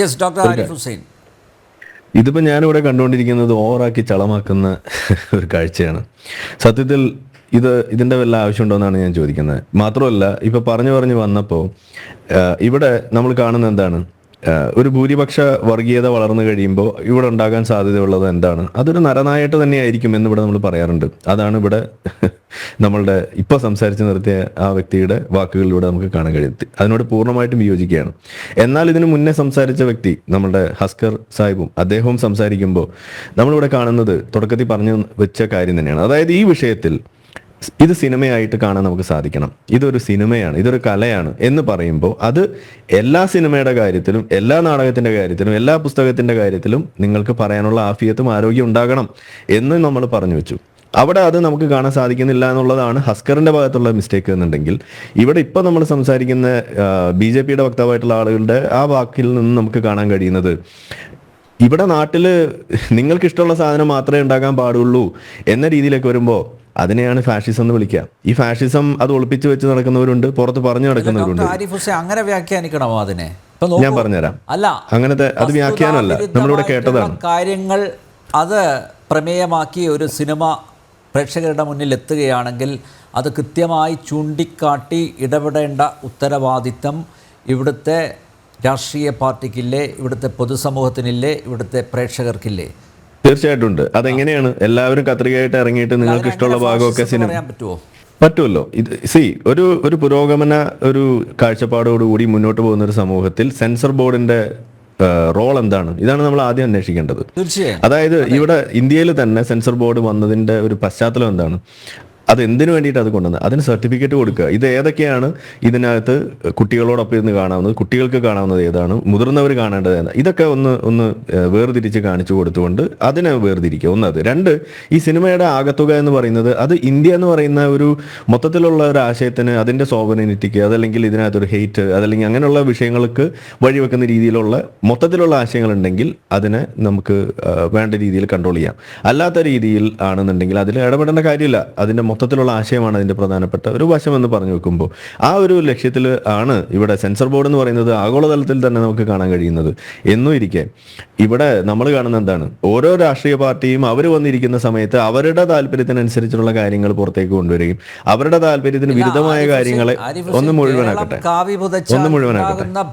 Yes doctor Arif Hussain. ഇതിപ്പോൾ ഞാനിവിടെ കണ്ടുകൊണ്ടിരിക്കുന്നത് ഓവറാക്കി ചളമാക്കുന്ന ഒരു കാഴ്ചയാണ്. സത്യത്തിൽ ഇതിൻ്റെ വല്ല ആവശ്യമുണ്ടോ എന്നാണ് ഞാൻ ചോദിക്കുന്നത്. മാത്രമല്ല ഇപ്പോൾ പറഞ്ഞു വന്നപ്പോൾ ഇവിടെ നമ്മൾ കാണുന്നത് എന്താണ്, ഒരു ഭൂരിപക്ഷ വർഗീയത വളർന്നു കഴിയുമ്പോൾ ഇവിടെ ഉണ്ടാകാൻ സാധ്യതയുള്ളത് എന്താണ്, അതൊരു നരനായിട്ട് തന്നെയായിരിക്കും എന്നിവിടെ നമ്മൾ പറയാറുണ്ട്. അതാണ് ഇവിടെ നമ്മളുടെ ഇപ്പോൾ സംസാരിച്ച് നിർത്തിയ ആ വ്യക്തിയുടെ വാക്കുകളിലൂടെ നമുക്ക് കാണാൻ കഴിയും. അതിനോട് പൂർണ്ണമായിട്ടും വിയോജിക്കുകയാണ്. എന്നാൽ ഇതിനു മുന്നേ സംസാരിച്ച വ്യക്തി നമ്മുടെ ഹസ്കർ സാഹിബും അദ്ദേഹവും സംസാരിക്കുമ്പോൾ നമ്മളിവിടെ കാണുന്നത് തുടക്കത്തിൽ പറഞ്ഞു വെച്ച കാര്യം തന്നെയാണ്. അതായത് ഈ വിഷയത്തിൽ ഇത് സിനിമയായിട്ട് കാണാൻ നമുക്ക് സാധിക്കണം. ഇതൊരു സിനിമയാണ്, ഇതൊരു കലയാണ് എന്ന് പറയുമ്പോൾ അത് എല്ലാ സിനിമയുടെ കാര്യത്തിലും, എല്ലാ നാടകത്തിന്റെ കാര്യത്തിലും, എല്ലാ പുസ്തകത്തിന്റെ കാര്യത്തിലും നിങ്ങൾക്ക് പറയാനുള്ള ആഫിയത്തും ആരോഗ്യം ഉണ്ടാകണം എന്ന് നമ്മൾ പറഞ്ഞു വെച്ചു. അവിടെ അത് നമുക്ക് കാണാൻ സാധിക്കുന്നില്ല എന്നുള്ളതാണ് ഹസ്കറിന്റെ ഭാഗത്തുള്ള മിസ്റ്റേക്ക് എന്നുണ്ടെങ്കിൽ, ഇവിടെ ഇപ്പൊ നമ്മൾ സംസാരിക്കുന്ന BJPയുടെ വക്താവായിട്ടുള്ള ആളുകളുടെ ആ വാക്കിൽ നിന്ന് നമുക്ക് കാണാൻ കഴിയുന്നത്, ഇവിടെ നാട്ടില് നിങ്ങൾക്ക് ഇഷ്ടമുള്ള സാധനം മാത്രമേ ഉണ്ടാക്കാൻ പാടുള്ളൂ എന്ന രീതിയിലേക്ക് വരുമ്പോൾ അതിനെയാണ് ഫാഷിസം എന്ന് വിളിക്കുക. ഈ ഫാഷിസം അത് ഒളിപ്പിച്ചു വെച്ച് നടക്കുന്നവരുണ്ട്, പുറത്ത് പറഞ്ഞു നടക്കുന്നവരുണ്ട്. അങ്ങനെ വ്യാഖ്യാനിക്കണമോ അതിനെ? ഞാൻ പറഞ്ഞുതരാം. അല്ല, അങ്ങനത്തെ അത് വ്യാഖ്യാനമല്ല, നമ്മളിവിടെ കേട്ടതാണ് കാര്യങ്ങൾ. അത് പ്രമേയമാക്കി ഒരു സിനിമ പ്രേക്ഷകരുടെ മുന്നിൽ എത്തുകയാണെങ്കിൽ അത് കൃത്യമായി ചൂണ്ടിക്കാട്ടി ഇടപെടേണ്ട ഉത്തരവാദിത്തം ഇവിടുത്തെ രാഷ്ട്രീയ പാർട്ടിക്കില്ലേ, ഇവിടുത്തെ പൊതുസമൂഹത്തിനില്ലേ, ഇവിടുത്തെ പ്രേക്ഷകർക്കില്ലേ? തീർച്ചയായിട്ടും ഉണ്ട്. അതെങ്ങനെയാണ്? എല്ലാവരും കത്രികയായിട്ട് ഇറങ്ങിയിട്ട് നിങ്ങൾക്ക് ഇഷ്ടമുള്ള ഭാഗമൊക്കെ സിനിമ പറ്റുമല്ലോ. ഇത് ഒരു പുരോഗമന ഒരു കാഴ്ചപ്പാടോടുകൂടി മുന്നോട്ട് പോകുന്ന ഒരു സമൂഹത്തിൽ സെൻസർ ബോർഡിന്റെ റോൾ എന്താണ്? ഇതാണ് നമ്മൾ ആദ്യം അന്വേഷിക്കേണ്ടത്. അതായത് ഇവിടെ ഇന്ത്യയിൽ തന്നെ സെൻസർ ബോർഡ് വന്നതിന്റെ ഒരു പശ്ചാത്തലം എന്താണ്, അത് എന്തിനു വേണ്ടിയിട്ട് അത് കൊണ്ടുവന്നത്, അതിന് സർട്ടിഫിക്കറ്റ് കൊടുക്കുക. ഇത് ഏതൊക്കെയാണ് ഇതിനകത്ത് കുട്ടികളോടൊപ്പം ഇരുന്ന് കാണാവുന്നത്, കുട്ടികൾക്ക് കാണാവുന്നത് ഏതാണ്, മുതിർന്നവർ കാണേണ്ടത് ഏതാണ്, ഇതൊക്കെ ഒന്ന് വേർതിരിച്ച് കാണിച്ചു കൊടുത്തുകൊണ്ട് അതിനെ വേർതിരിക്കുക. ഒന്നത്. രണ്ട്, ഈ സിനിമയുടെ ആകത്തുക എന്ന് പറയുന്നത് അത് ഇന്ത്യ എന്ന് പറയുന്ന ഒരു മൊത്തത്തിലുള്ള ഒരു ആശയത്തിന്, അതിൻ്റെ സോവറിനിറ്റിക്ക്, അതല്ലെങ്കിൽ ഇതിനകത്തൊരു ഹെയ്റ്റ്, അതല്ലെങ്കിൽ അങ്ങനെയുള്ള വിഷയങ്ങൾക്ക് വഴിവെക്കുന്ന രീതിയിലുള്ള മൊത്തത്തിലുള്ള ആശയങ്ങളുണ്ടെങ്കിൽ അതിനെ നമുക്ക് വേണ്ട രീതിയിൽ കൺട്രോൾ ചെയ്യാം. അല്ലാത്ത രീതിയിൽ ആണെന്നുണ്ടെങ്കിൽ അതിൽ ഇടപെടേണ്ട കാര്യമില്ല. അതിൻ്റെ മൊത്തത്തിലുള്ള ആശയമാണ് അതിൻ്റെ പ്രധാനപ്പെട്ട ഒരു വശം എന്ന് പറഞ്ഞു വെക്കുമ്പോൾ ആ ഒരു ലക്ഷ്യത്തിൽ ആണ് ഇവിടെ സെൻസർ ബോർഡ് എന്ന് പറയുന്നത് ആഗോളതലത്തിൽ തന്നെ നമുക്ക് കാണാൻ കഴിയുന്നത്. എന്നും ഇരിക്കെ ഇവിടെ നമ്മൾ കാണുന്ന എന്താണ്, ഓരോ രാഷ്ട്രീയ പാർട്ടിയും അവർ വന്നിരിക്കുന്ന സമയത്ത് അവരുടെ താല്പര്യത്തിനനുസരിച്ചുള്ള കാര്യങ്ങൾ പുറത്തേക്ക് കൊണ്ടുവരികയും അവരുടെ താല്പര്യത്തിന് വിരുദ്ധമായ കാര്യങ്ങളെ ഒന്ന് മുഴുവനാക്കട്ടെ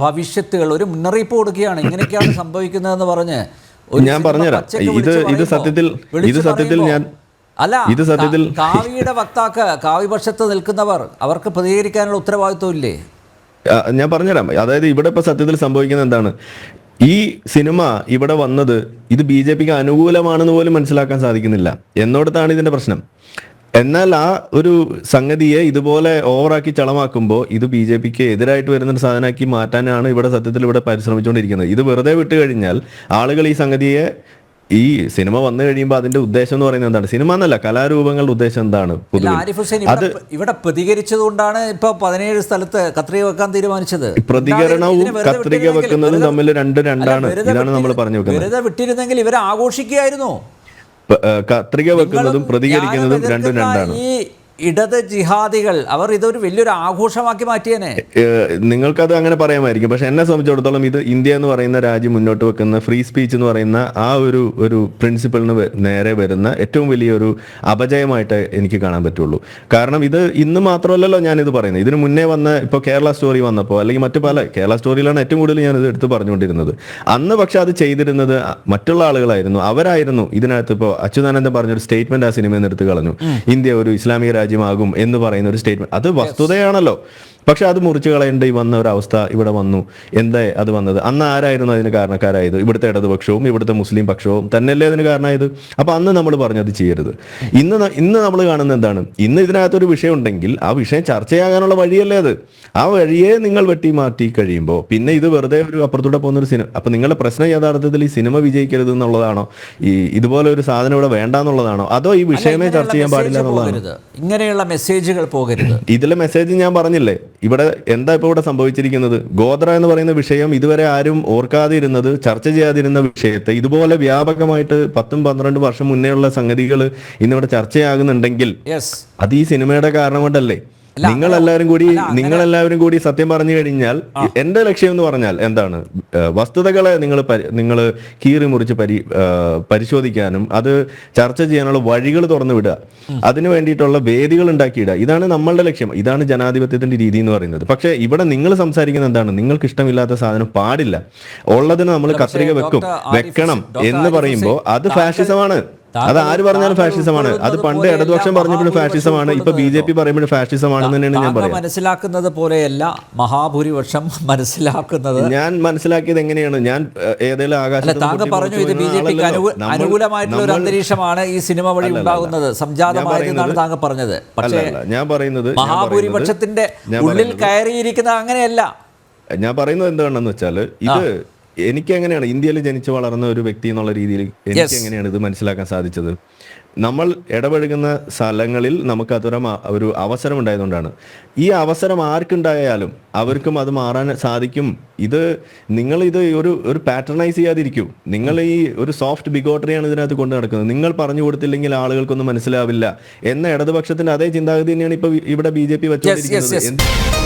ഭവിഷ്യത്തുകൾ ഒരു മുന്നറിയിപ്പ് കൊടുക്കുകയാണ്, ഇങ്ങനെയൊക്കെയാണ് സംഭവിക്കുന്നതെന്ന് പറഞ്ഞ്. ഞാൻ പറഞ്ഞുതരാം. ഇത് സത്യത്തിൽ കാവിയുടെ വക്താക്കൾ, കാവിപക്ഷത്ത് നിൽക്കുന്നവർ, അവർക്ക് പ്രതികരിക്കാനുള്ള ഉത്തരവാദിത്വം ഇല്ലേ? ഞാൻ പറഞ്ഞുതരാം. അതായത് ഇവിടെ ഇപ്പൊ സത്യത്തിൽ സംഭവിക്കുന്നത് എന്താണ്, ഈ സിനിമ ഇവിടെ വന്നത് ഇത് BJPക്ക് അനുകൂലമാണെന്ന് പോലും മനസ്സിലാക്കാൻ സാധിക്കുന്നില്ല എന്നോടത്താണ് ഇതിന്റെ പ്രശ്നം. എന്നാൽ ആ ഒരു സംഗതിയെ ഇതുപോലെ ഓവറാക്കി ചളമാക്കുമ്പോൾ ഇത് BJPക്ക് എതിരായിട്ട് വരുന്നൊരു സാധനമാക്കി മാറ്റാനാണ് ഇവിടെ സത്യത്തിൽ ഇവിടെ പരിശ്രമിച്ചുകൊണ്ടിരിക്കുന്നത്. ഇത് വെറുതെ വിട്ട് കഴിഞ്ഞാൽ ആളുകൾ ഈ സംഗതിയെ, ഈ സിനിമ വന്നു കഴിയുമ്പോൾ അതിന്റെ ഉദ്ദേശം എന്ന് പറയുന്നത് എന്താണ്, സിനിമ എന്നല്ല കലാരൂപങ്ങളുടെ ഉദ്ദേശം എന്താണ്? അത് ഇവിടെ പ്രതികരിച്ചതുകൊണ്ടാണ് ഇപ്പൊ 17 സ്ഥലത്ത് കത്രിക വെക്കാൻ തീരുമാനിച്ചത്. പ്രതികരണവും കത്രിക വെക്കുന്നതും തമ്മിൽ രണ്ടാണ്. ഇതാണ് നമ്മൾ പറഞ്ഞു വെക്കുന്നത്. വെറുതെ വിട്ടിരുന്നെങ്കിൽ ഇവരെ ആഘോഷിക്കുകയായിരുന്നു. കത്രിക വെക്കുന്നതും പ്രതികരിക്കുന്നതും രണ്ടാണ്. ഈ ഇടത് ജിഹാദികൾ അവർ ഇതൊരു വലിയൊരു ആഘോഷമാക്കി മാറ്റിയേനെ. നിങ്ങൾക്കത് അങ്ങനെ പറയാമായിരിക്കും, പക്ഷെ എന്നെ സംബന്ധിച്ചിടത്തോളം ഇത് ഇന്ത്യ എന്ന് പറയുന്ന രാജ്യം മുന്നോട്ട് വെക്കുന്ന ഫ്രീ സ്പീച്ച് എന്ന് പറയുന്ന ആ ഒരു പ്രിൻസിപ്പിളിന് നേരെ വരുന്ന ഏറ്റവും വലിയൊരു അപജയമായിട്ട് എനിക്ക് കാണാൻ പറ്റുള്ളൂ. കാരണം ഇത് ഇന്ന് മാത്രമല്ലല്ലോ ഞാനിത് പറയുന്നത്, ഇതിന് മുന്നേ വന്ന ഇപ്പോൾ കേരള സ്റ്റോറി വന്നപ്പോൾ, അല്ലെങ്കിൽ മറ്റു പല കേരള സ്റ്റോറിയിലാണ് ഏറ്റവും കൂടുതൽ ഞാനിത് എടുത്ത് പറഞ്ഞുകൊണ്ടിരുന്നത്. അന്ന് പക്ഷെ അത് ചെയ്തിരുന്നത് മറ്റുള്ള ആളുകളായിരുന്നു. അവരായിരുന്നു ഇതിനകത്ത്. ഇപ്പോൾ അച്യുതാനന്ദൻ പറഞ്ഞൊരു സ്റ്റേറ്റ്മെന്റ് ആ സിനിമയിൽ നിന്ന് എടുത്ത് കളഞ്ഞു, ഇന്ത്യ ഒരു ഇസ്ലാമിക രാജ്യമാകും എന്ന് പറയുന്ന ഒരു സ്റ്റേറ്റ്മെന്റ്. അത് വസ്തുതയാണല്ലോ, പക്ഷെ അത് മുറിച്ചു കളയേണ്ടി വന്ന ഒരു അവസ്ഥ ഇവിടെ വന്നു. എന്താ അത് വന്നത്? അന്ന് ആരായിരുന്നു അതിന് കാരണക്കാരായത്? ഇവിടുത്തെ ഇടതുപക്ഷവും ഇവിടുത്തെ മുസ്ലിം പക്ഷവും തന്നെയല്ലേ അതിന് കാരണമായത്? അപ്പൊ അന്ന് നമ്മൾ പറഞ്ഞത് ചെയ്യരുത്. ഇന്ന് നമ്മൾ കാണുന്നത് എന്താണ്? ഇന്ന് ഇതിനകത്തൊരു വിഷയം ഉണ്ടെങ്കിൽ ആ വിഷയം ചർച്ചയാകാനുള്ള വഴിയല്ലേ അത്. ആ വഴിയെ നിങ്ങൾ വെട്ടി മാറ്റി കഴിയുമ്പോൾ പിന്നെ ഇത് വെറുതെ ഒരു അപ്പുറത്തൂടെ പോകുന്നൊരു സിനിമ. അപ്പൊ നിങ്ങളുടെ പ്രശ്നം യഥാർത്ഥത്തിൽ ഈ സിനിമ വിജയിക്കരുത് എന്നുള്ളതാണോ, ഈ ഇതുപോലെ ഒരു സാധനം ഇവിടെ വേണ്ട എന്നുള്ളതാണോ, അതോ ഈ വിഷയമേ ചർച്ച ചെയ്യാൻ പാടില്ല എന്നുള്ളതാണോ? ഇങ്ങനെയുള്ള മെസ്സേജുകൾ പോകരുത്. ഇതിലെ മെസ്സേജ് ഞാൻ പറഞ്ഞില്ലേ, ഇവിടെ എന്താ ഇപ്പോൾ ഇവിടെ സംഭവിച്ചിരിക്കുന്നത്? ഗോത്ര എന്ന് പറയുന്ന വിഷയം ഇതുവരെ ആരും ഓർക്കാതിരുന്നത്, ചർച്ച ചെയ്യാതിരുന്ന വിഷയത്തെ ഇതുപോലെ വ്യാപകമായിട്ട് 10-12 വർഷം മുന്നേ ഉള്ള സംഗതികൾ ഇന്നിവിടെ ചർച്ചയാകുന്നുണ്ടെങ്കിൽ അത് ഈ സിനിമയുടെ കാരണം കൊണ്ടല്ലേ? നിങ്ങളെല്ലാവരും കൂടി സത്യം പറഞ്ഞു കഴിഞ്ഞാൽ എന്റെ ലക്ഷ്യം എന്ന് പറഞ്ഞാൽ എന്താണ്, വസ്തുതകളെ നിങ്ങൾ കീറി മുറിച്ച് പരിശോധിക്കാനും അത് ചർച്ച ചെയ്യാനുള്ള വഴികൾ തുറന്നു വിടുക, അതിനു വേണ്ടിയിട്ടുള്ള വേദികൾ ഉണ്ടാക്കിയിടുക. ഇതാണ് നമ്മളുടെ ലക്ഷ്യം, ഇതാണ് ജനാധിപത്യത്തിന്റെ രീതി എന്ന് പറയുന്നത്. പക്ഷേ ഇവിടെ നിങ്ങൾ സംസാരിക്കുന്നത് എന്താണ്, നിങ്ങൾക്ക് ഇഷ്ടമില്ലാത്ത സാധനം പാടില്ല, ഉള്ളതിന് നമ്മൾ കത്രിക വെക്കണം എന്ന് പറയുമ്പോൾ അത് ഫാഷിസമാണ്. അത് ആര് പറഞ്ഞാലും ഫാഷിസമാണ്. അത് പണ്ട് ഇടതുപക്ഷം പറഞ്ഞപ്പോഴും ഫാഷിസമാണ്, ഇപ്പൊ BJP പറയുമ്പോഴും ഫാഷിസമാണെന്ന് തന്നെയാണ് ഞാൻ പറയാം. മനസ്സിലാക്കുന്നത് പോലെയല്ല മഹാഭൂരിപക്ഷം മനസ്സിലാക്കുന്നത്. ഞാൻ മനസ്സിലാക്കിയത് എങ്ങനെയാണ്, ഞാൻ ഏതെങ്കിലും ആകാശത്ത് താങ്കൾ പറഞ്ഞു ഇത് BJPക്ക് അനുകൂലമായിട്ടുള്ള ഒരു അന്തരീക്ഷമാണ് ഈ സിനിമ വഴി ഉണ്ടാകുന്നത്, സംജാതമായതെന്നാണ് താങ്കൾ പറഞ്ഞത്. പക്ഷേ ഞാൻ പറയുന്നത് മഹാഭൂരിപക്ഷത്തിന്റെ ഉള്ളിൽ കയറിയിരിക്കുന്നത് അങ്ങനെയല്ല. ഞാൻ പറയുന്നത് എന്താണെന്ന് വെച്ചാൽ, ഇത് എനിക്ക് എങ്ങനെയാണ് ഇന്ത്യയിൽ ജനിച്ചു വളർന്ന ഒരു വ്യക്തി എന്നുള്ള രീതിയിൽ എനിക്ക് എങ്ങനെയാണ് ഇത് മനസ്സിലാക്കാൻ സാധിച്ചത്? നമ്മൾ ഇടപഴകുന്ന സ്ഥലങ്ങളിൽ നമുക്ക് അത്തരം ഒരു അവസരം ഉണ്ടായതുകൊണ്ടാണ്. ഈ അവസരം ആർക്കുണ്ടായാലും അവർക്കും അത് മാറാൻ സാധിക്കും. നിങ്ങൾ ഒരു പാറ്റേണൈസ് ചെയ്യാതിരിക്കൂ. നിങ്ങൾ ഈ ഒരു സോഫ്റ്റ് ബിഗോട്ടറിയാണ് ഇതിനകത്ത് കൊണ്ടു നടക്കുന്നത്. നിങ്ങൾ പറഞ്ഞു കൊടുത്തില്ലെങ്കിൽ ആളുകൾക്കൊന്നും മനസ്സിലാവില്ല എന്ന ഇടതുപക്ഷത്തിന്റെ അതേ ചിന്താഗതി തന്നെയാണ് ഇപ്പൊ ഇവിടെ BJP വെച്ചുകൊണ്ടിരിക്കുന്നത്.